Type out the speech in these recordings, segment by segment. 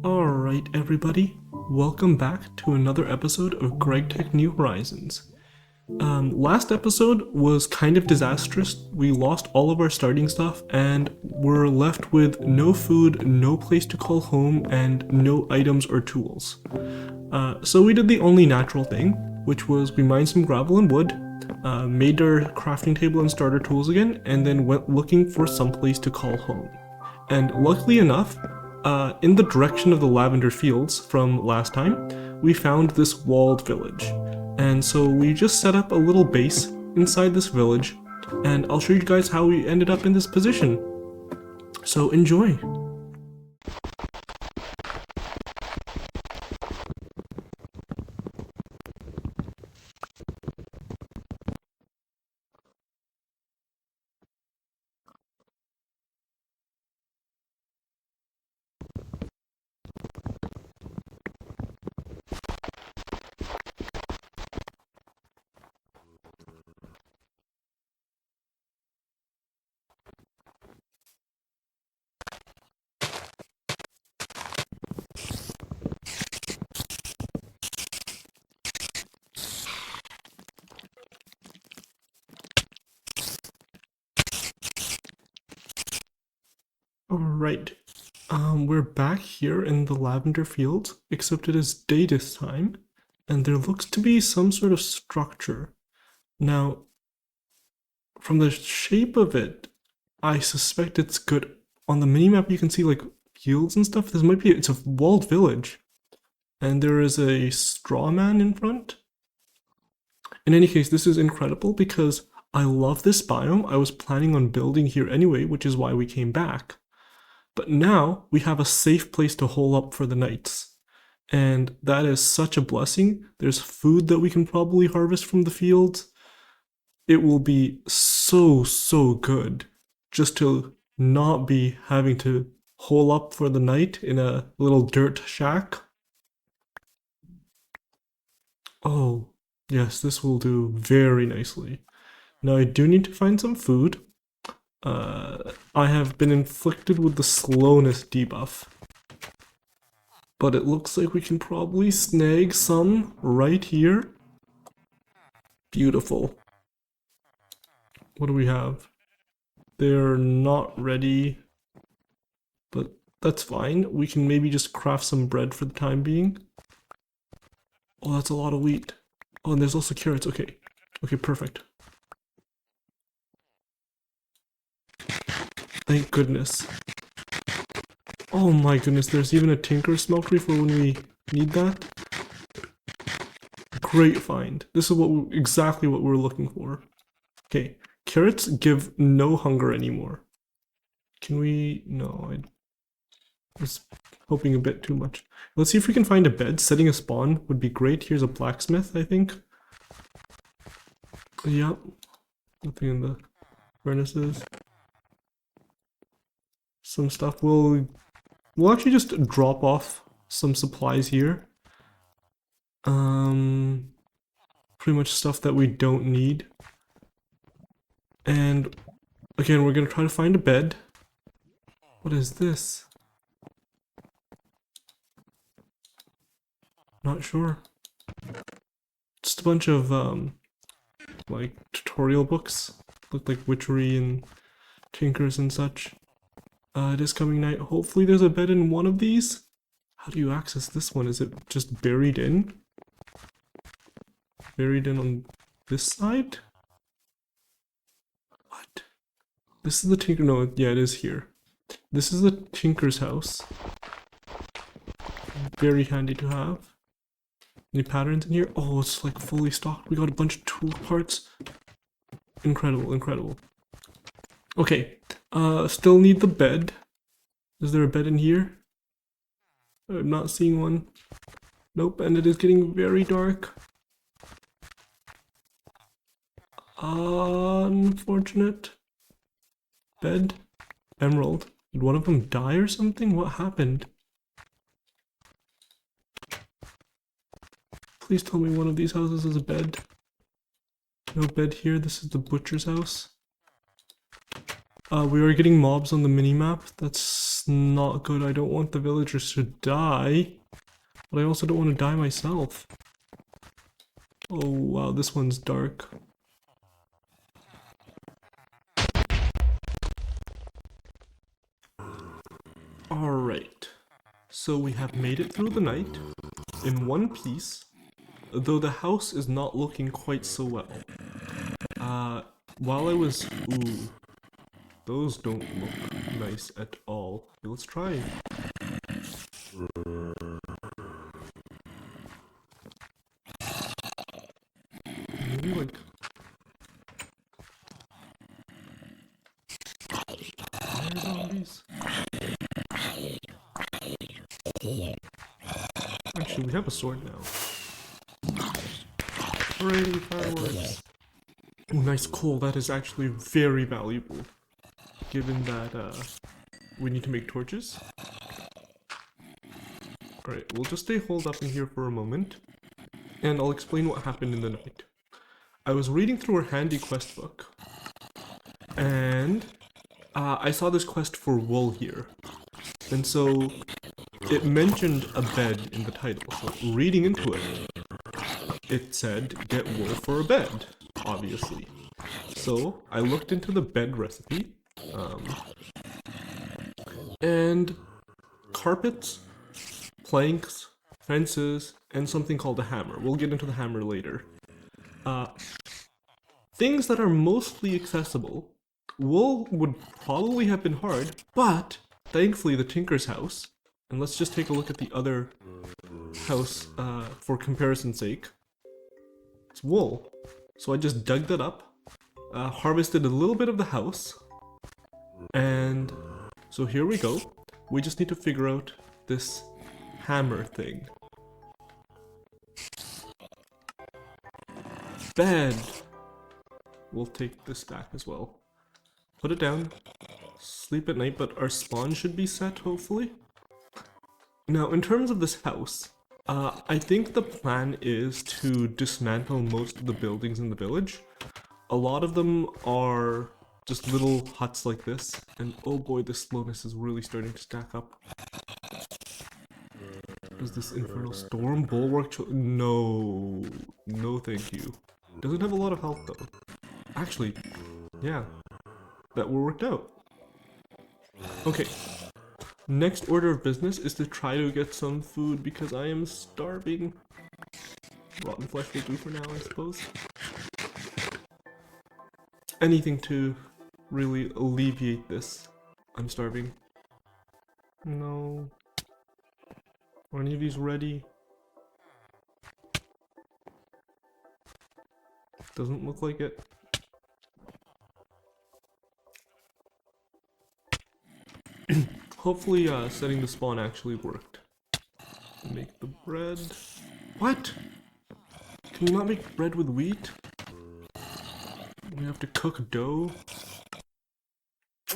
Alright everybody, welcome back to another episode of Greg Tech New Horizons. Last episode was kind of disastrous. We lost all of our starting stuff and we're left with no food, no place to call home, and no items or tools. So we did the only natural thing, which was we mined some gravel and wood, made our crafting table and starter tools again, and then went looking for some place to call home. And luckily enough, in the direction of the lavender fields from last time, we found this walled village. And so we just set up a little base inside this village, and I'll show you guys how we ended up in this position. So enjoy! Alright, we're back here in the lavender fields, except it is day this time, and there looks to be some sort of structure. Now, from the shape of it, I suspect it's good. On the minimap you can see like fields and stuff. It's a walled village. And there is a straw man in front. In any case, this is incredible because I love this biome. I was planning on building here anyway, which is why we came back. But now we have a safe place to hole up for the nights. And that is such a blessing. There's food that we can probably harvest from the fields. It will be so good just to not be having to hole up for the night in a little dirt shack. Oh, yes, this will do very nicely. Now I do need to find some food. I have been inflicted with the slowness debuff, but it looks like we can probably snag some right here. Beautiful. What do we have? They're not ready, but that's fine. We can maybe just craft some bread for the time being. Oh, that's a lot of wheat. Oh, and there's also carrots. Okay, perfect. Thank goodness. Oh my goodness, there's even a tinker smeltery for when we need that. Great find. This is exactly what we're looking for. Okay, carrots give no hunger anymore. Can we? No, I was hoping a bit too much. Let's see if we can find a bed. Setting a spawn would be great. Here's a blacksmith, I think. Yep. Nothing in the furnaces. Some stuff. We'll actually just drop off some supplies here. Pretty much stuff that we don't need. And again, we're gonna try to find a bed. What is this? Not sure. Just a bunch of like tutorial books. Look like witchery and tinkers and such. It is coming night. Hopefully there's a bed in one of these. How do you access this one? Is it just buried in? Buried in on this side? What? This is the tinker. No, yeah, it is here. This is the tinker's house. Very handy to have. Any patterns in here? Oh, it's like fully stocked. We got a bunch of tool parts. Incredible. Okay, still need the bed. Is there a bed in here? I'm not seeing one. Nope, and it is getting very dark. Unfortunate. Bed. Emerald. Did one of them die or something? What happened? Please tell me one of these houses has a bed. No bed here. This is the butcher's house. We are getting mobs on the minimap. That's not good. I don't want the villagers to die. But I also don't want to die myself. Oh wow, this one's dark. Alright. So we have made it through the night in one piece, though the house is not looking quite so well. While I was... Ooh. Those don't look nice at all. Okay, let's try. Maybe like... fire zombies? Actually, we have a sword now. Hooray, fireworks! Ooh, nice coal. That is actually very valuable. Given that, we need to make torches. Alright, we'll just stay holed up in here for a moment. And I'll explain what happened in the night. I was reading through our handy quest book. And I saw this quest for wool here. And so it mentioned a bed in the title. So reading into it, it said get wool for a bed, obviously. So I looked into the bed recipe. And carpets, planks, fences, and something called a hammer. We'll get into the hammer later. Things that are mostly accessible. Wool would probably have been hard, but thankfully the tinker's house, and let's just take a look at the other house for comparison's sake. It's wool. So I just dug that up, harvested a little bit of the house, and so here we go. We just need to figure out this hammer thing. Bed. We'll take this back as well. Put it down. Sleep at night, but our spawn should be set, hopefully. Now, in terms of this house, I think the plan is to dismantle most of the buildings in the village. A lot of them are just little huts like this, and oh boy, the slowness is really starting to stack up. Does this infernal storm bulwark no, no thank you. Doesn't have a lot of health though. Actually, yeah, that worked out. Okay, next order of business is to try to get some food because I am starving. Rotten flesh will do for now, I suppose. Anything to really alleviate this. I'm starving. No. Are any of these ready? Doesn't look like it. Hopefully setting the spawn actually worked. Make the bread. What? Can you not make bread with wheat? We have to cook dough?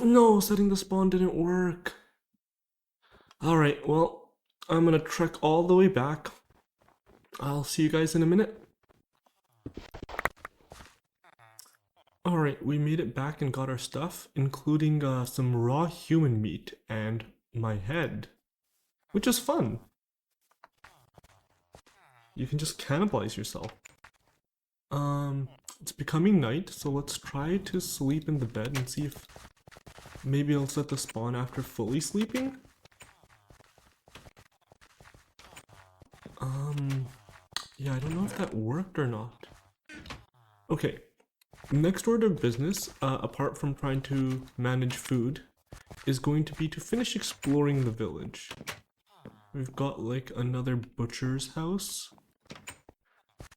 No, setting the spawn didn't work. Alright, well, I'm gonna trek all the way back. I'll see you guys in a minute. Alright, we made it back and got our stuff, including some raw human meat and my head, which is fun. You can just cannibalize yourself. It's becoming night, so let's try to sleep in the bed and see if maybe I'll set the spawn after fully sleeping. Yeah, I don't know if that worked or not. Okay. Next order of business, apart from trying to manage food, is going to be to finish exploring the village. We've got like another butcher's house.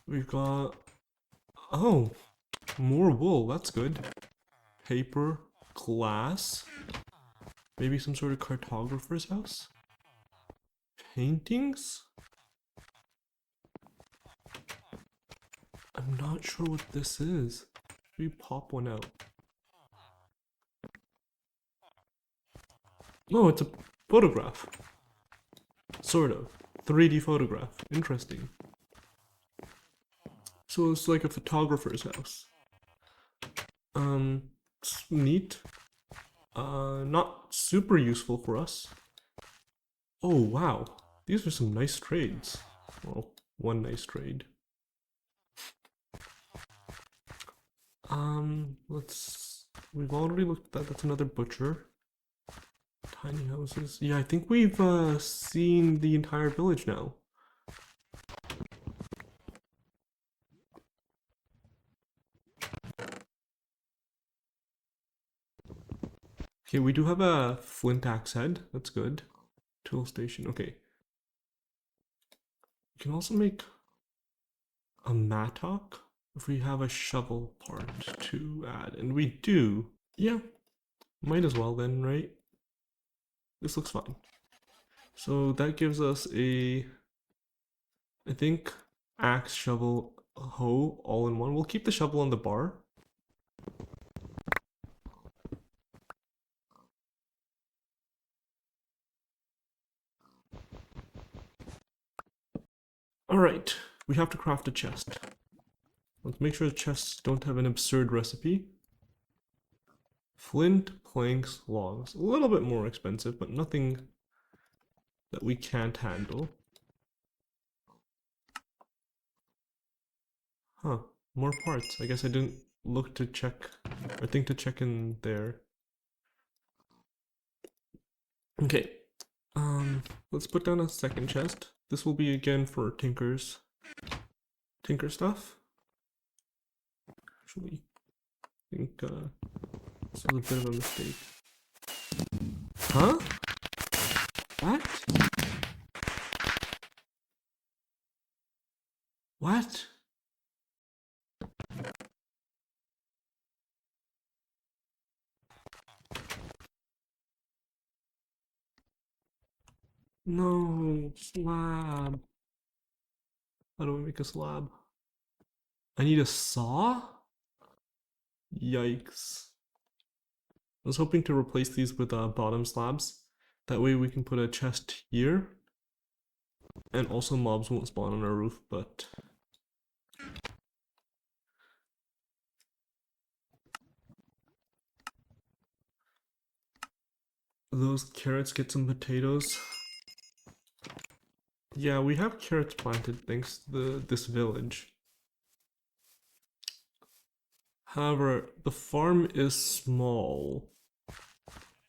We've got... oh, more wool, that's good. Paper, glass, maybe some sort of cartographer's house? Paintings? I'm not sure what this is. We pop one out. Oh, it's a photograph. Sort of. 3D photograph. Interesting. So it's like a photographer's house. It's neat. Not super useful for us. Oh, wow. These are some nice trades. Well, one nice trade. We've already looked at that. That's another butcher. Tiny houses. Yeah, I think we've seen the entire village now. Okay, we do have a flint axe head. That's good. Tool station. Okay. We can also make a mattock if we have a shovel part to add. And we do. Yeah, might as well then, right? This looks fine. So that gives us a, I think, axe, shovel, hoe all in one. We'll keep the shovel on the bar. Alright, we have to craft a chest. Let's make sure the chests don't have an absurd recipe. Flint, planks, logs. A little bit more expensive, but nothing that we can't handle. Huh, more parts. I guess I didn't look to check, or think to check in there. Okay, let's put down a second chest. This will be again for tinker stuff. Actually, I think this was a bit of a mistake. Huh? What? What? No, slab. How do we make a slab? I need a saw? Yikes. I was hoping to replace these with bottom slabs. That way we can put a chest here. And also mobs won't spawn on our roof, but... Those carrots get some potatoes. Yeah, we have carrots planted thanks to this village. However, the farm is small,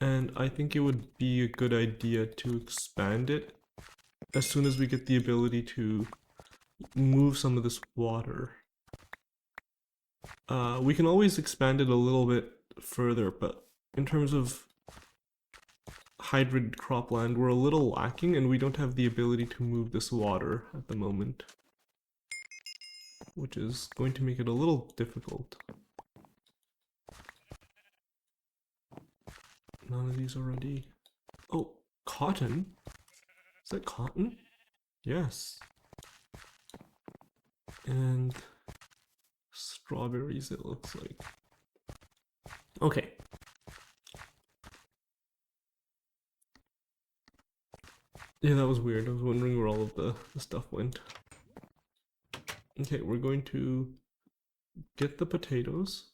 and I think it would be a good idea to expand it as soon as we get the ability to move some of this water. We can always expand it a little bit further, but in terms of hybrid cropland, we're a little lacking and we don't have the ability to move this water at the moment, which is going to make it a little difficult. None of these already. Oh, cotton? Is that cotton? Yes. And strawberries, it looks like. Okay. Yeah, that was weird. I was wondering where all of the stuff went. Okay, we're going to get the potatoes.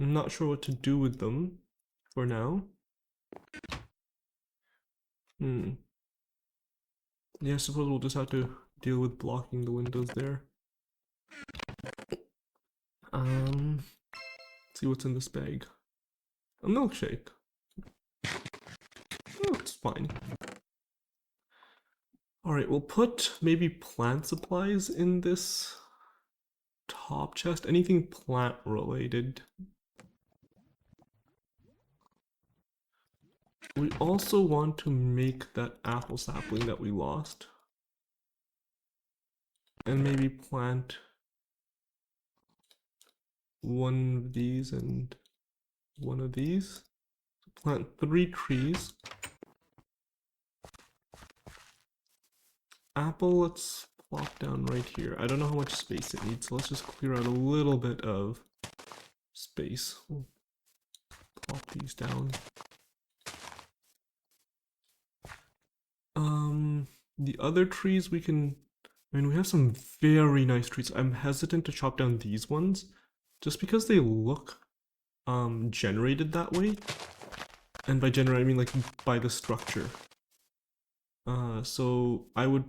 I'm not sure what to do with them for now. Yeah, I suppose we'll just have to deal with blocking the windows there. Let's see what's in this bag. A milkshake. Oh, it's fine. Alright, we'll put maybe plant supplies in this top chest. Anything plant related. We also want to make that apple sapling that we lost. And maybe plant one of these and one of these. Plant 3 trees. Apple, let's plop down right here. I don't know how much space it needs, so let's just clear out a little bit of space. We'll plop these down. The other trees we can... I mean, we have some very nice trees. I'm hesitant to chop down these ones, just because they look generated that way. And by generated, I mean like by the structure. So I would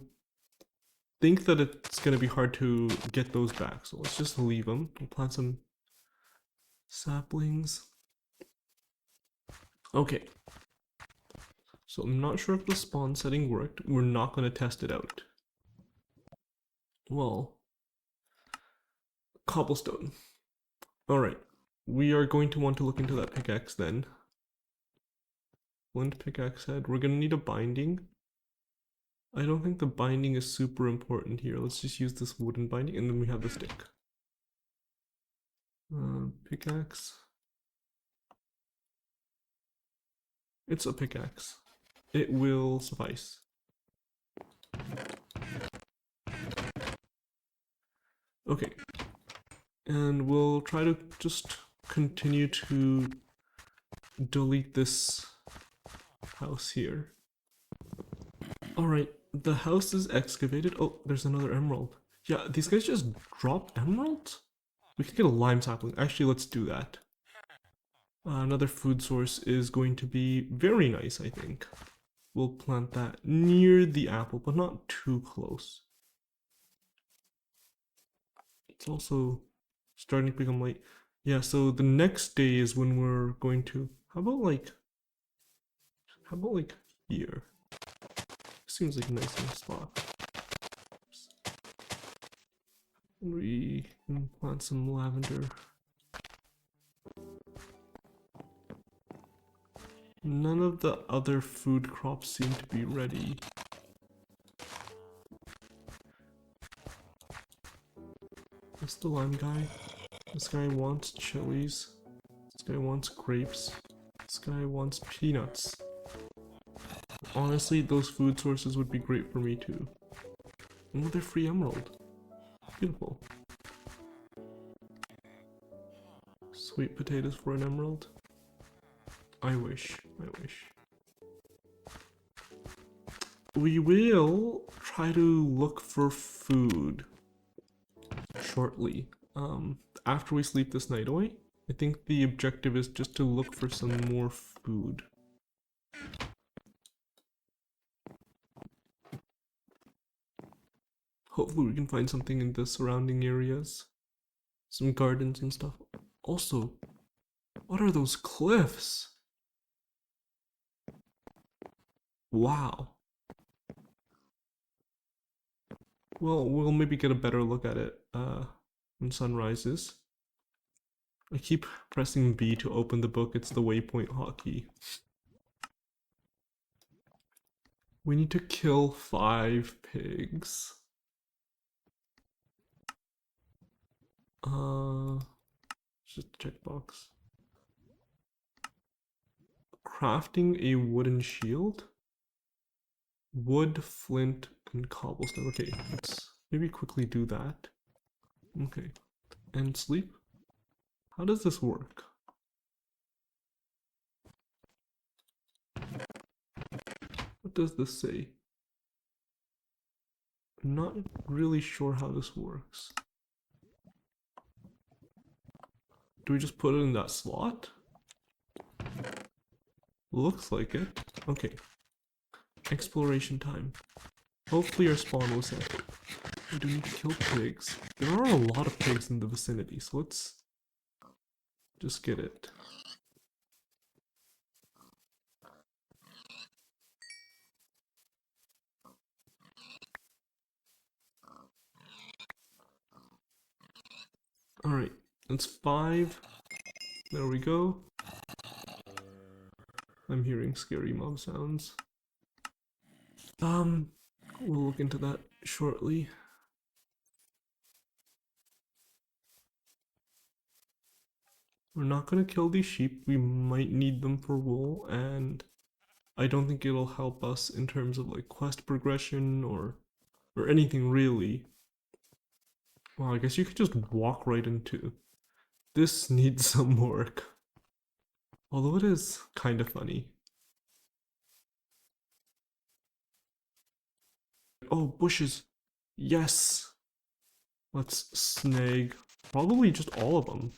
think that it's gonna be hard to get those back. So let's just leave them. We'll plant some saplings. Okay. So I'm not sure if the spawn setting worked. We're not gonna test it out. Well, cobblestone. Alright. We are going to want to look into that pickaxe then. Flint pickaxe head. We're gonna need a binding. I don't think the binding is super important here. Let's just use this wooden binding and then we have the stick. Pickaxe. It's a pickaxe. It will suffice. Okay. And we'll try to just continue to delete this house here. Alright, the house is excavated. Oh, there's another emerald. Yeah, these guys just drop emeralds? We could get a lime sapling. Actually, let's do that. Another food source is going to be very nice, I think. We'll plant that near the apple, but not too close. It's also starting to become late. Yeah, so the next day is when we're going to... How about like here? Seems like a nice little spot. We can plant some lavender. None of the other food crops seem to be ready. What's the lime guy? This guy wants chilies. This guy wants grapes. This guy wants peanuts. Honestly, those food sources would be great for me too. Another free emerald. Beautiful. Sweet potatoes for an emerald. I wish. We will try to look for food shortly. After we sleep this night away, I think the objective is just to look for some more food. Hopefully we can find something in the surrounding areas. Some gardens and stuff. Also, what are those cliffs? Wow. Well, we'll maybe get a better look at it when sun rises. I keep pressing B to open the book. It's the waypoint hotkey. We need to kill 5 pigs. Just a checkbox. Crafting a wooden shield? Wood, flint, and cobblestone. Okay, let's maybe quickly do that. Okay. And sleep? How does this work? What does this say? I'm not really sure how this works. Do we just put it in that slot? Looks like it. Okay. Exploration time. Hopefully our spawn was set. We do need to kill pigs. There are a lot of pigs in the vicinity, so let's just get it. Alright, that's 5. There we go. I'm hearing scary mob sounds. We'll look into that shortly. We're not gonna kill these sheep. We might need them for wool, and I don't think it'll help us in terms of like quest progression or anything really. Well, I guess you could just walk right into. This needs some work. Although it is kind of funny. Oh, bushes. Yes. Let's snag probably just all of them.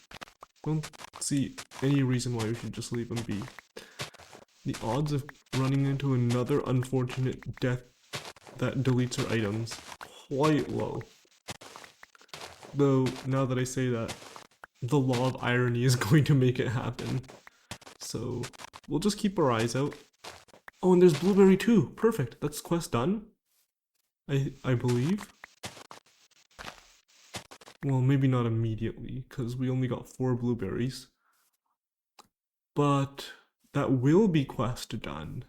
Don't see any reason why we should just leave them be. The odds of running into another unfortunate death that deletes our items, quite low. Though, now that I say that, the law of irony is going to make it happen. So, we'll just keep our eyes out. Oh, and there's blueberry too. Perfect. That's quest done. I believe. Well, maybe not immediately, because we only got 4 blueberries. But that will be quest done.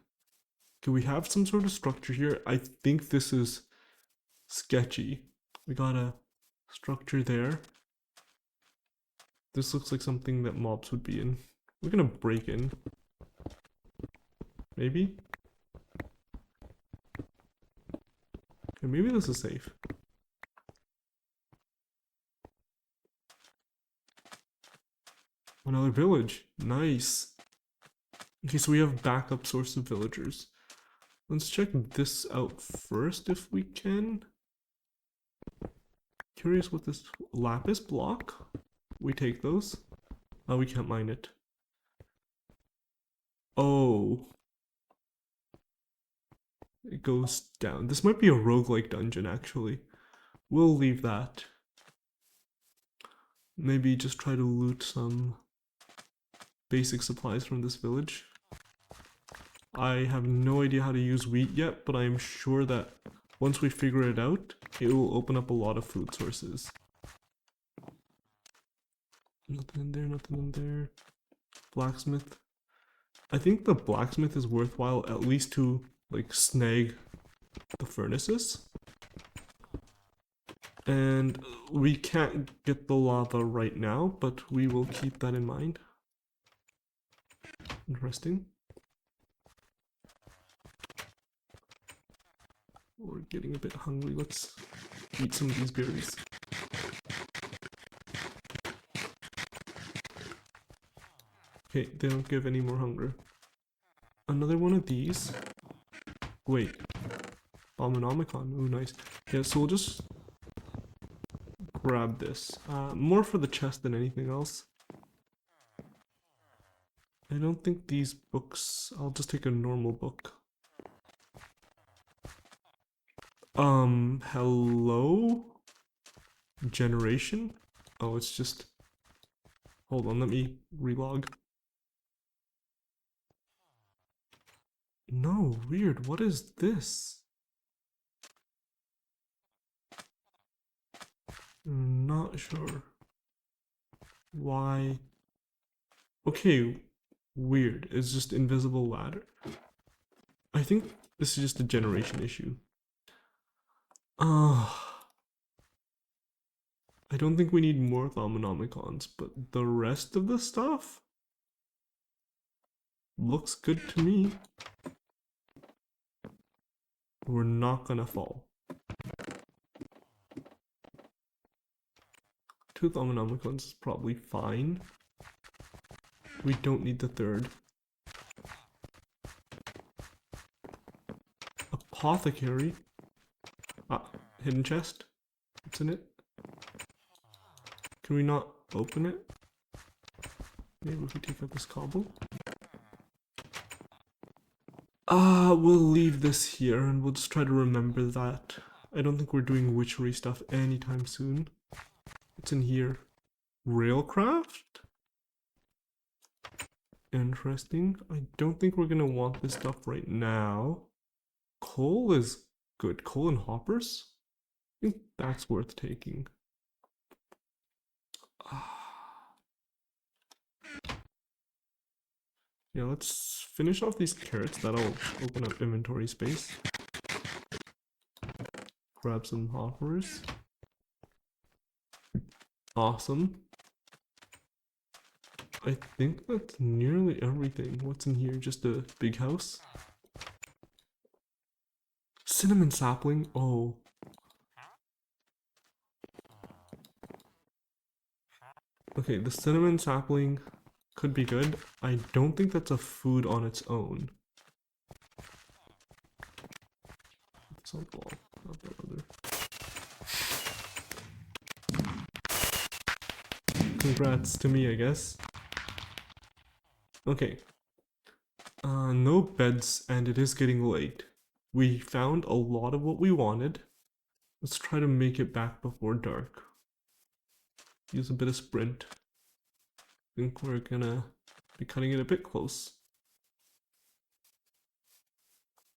Do we have some sort of structure here? I think this is sketchy. We got a structure there. This looks like something that mobs would be in. We're gonna break in. Maybe? Okay, maybe this is safe. Another village. Nice. Okay, so we have backup source of villagers. Let's check this out first if we can. Curious what this lapis block. We take those. Oh, we can't mine it. Oh. It goes down. This might be a roguelike dungeon, actually. We'll leave that. Maybe just try to loot some basic supplies from this village. I have no idea how to use wheat yet, but I am sure that once we figure it out, it will open up a lot of food sources. Nothing in there, nothing in there. Blacksmith. I think the blacksmith is worthwhile at least to like snag the furnaces. And we can't get the lava right now, but we will keep that in mind. Interesting. We're getting a bit hungry. Let's eat some of these berries. Okay, they don't give any more hunger. Another one of these. Wait. Omnomicon. Ooh, nice. Yeah, so we'll just grab this. More for the chest than anything else. I don't think these books... I'll just take a normal book. Hello? Generation? Oh, it's just... Hold on, let me relog. No, weird. What is this? Not sure. Why? Okay, weird. It's just invisible ladder. I think this is just a generation issue. I don't think we need more Thaumonomicons, but the rest of the stuff looks good to me. We're not gonna fall. 2 Thaumonomicons is probably fine. We don't need the 3rd. Apothecary. Hidden chest. What's in it? Can we not open it? Maybe if we take out this cobble. We'll leave this here and we'll just try to remember that. I don't think we're doing witchery stuff anytime soon. What's in here? Railcraft? Interesting. I don't think we're gonna want this stuff right now. Coal is good. Coal and hoppers? I think that's worth taking. Yeah, let's finish off these carrots. That'll open up inventory space. Grab some hoppers. Awesome. I think that's nearly everything. What's in here? Just a big house? Cinnamon sapling? Oh. Okay, the cinnamon sapling could be good. I don't think that's a food on its own. It's on the wall. Not the other. congrats to me, I guess. Okay. No beds, and it is getting late. We found a lot of what we wanted. Let's try to make it back before dark. Use a bit of sprint. I think we're gonna be cutting it a bit close.